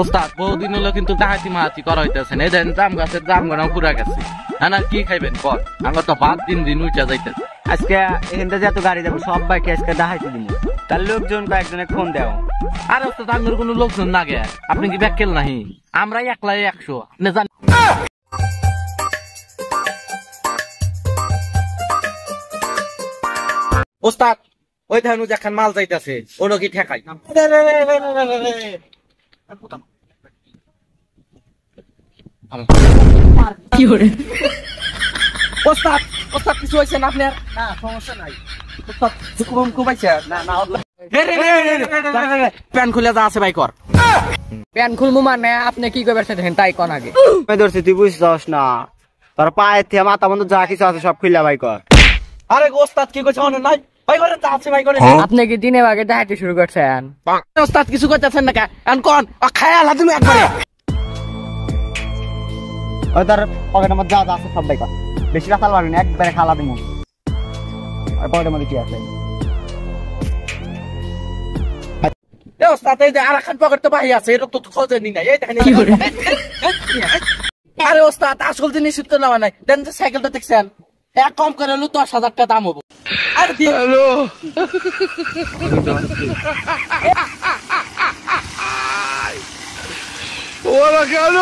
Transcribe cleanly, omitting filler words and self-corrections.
ওস্তাদ বহুদিন হলো কিন্তু ডাহাতি মাহাতি করা হইতেছে এই দেন জাম গাছের জাম গানাও পুরা গেছে না কি খাইবেন কর আমরা তো ভাত দিন উঠা যাইতেছে আজকে এখানটা যত গাড়ি যাবো সব বাইকে আজকে দেখাইতে দিব তার লোকজন কয়েকজনে ফোন দেও আর ওস্তাদ আপনার কোনো লোকজন না গে আপনি কি ব্যাকেল নাহি আমরা একলাই 100 না জান ওস্তাদ ওই ধানু যেখান মাল যাইতেছে ওনো কি ঠেকাই কি করে ওস্তাদ ওস্তাদ কিছু হইছে না আপনার না সমস্যা নাই ওস্তাদ জুকুম কুবাইছে না না প্যান খুলে যা আছে ভাই কর প্যান খুলমু মানে আপনি কি করবেন সেটা তাই কোন আগে আমি ধরছি তুই বুঝছস না তোর পায়ের থেকে মাথা বন্ধ যা কিছু আছে সব খুললা ভাই কর আরে ওস্তাদ কি কইছ অন নাই ভাই করে যা আছে ভাই করে আপনি কি দিনে আগে দেখাইতে শুরু করছেন ওস্তাদ কিছু কইতাছেন না কেন এখন কোন খায়ালা তুমি একবারে ওই তার পকেটের মধ্যে যা আছে সব ভাই কর বেশি রাখাল পারবি না একবারে খালা দিমু আর পকেটের মধ্যে কি আছে এ ওস্তাদ এই যে আরাকান পকেট তো ভাই আছে এরকম তো খোঁজেনি না এই দেখেন আরে ওস্তাদ আসল জিনিস তো না নাই দেন যে সাইকেলটা দেখছেন এক কম করে হলো 10,000 টাকা দাম হবে আরে হ্যালো ওরা কেন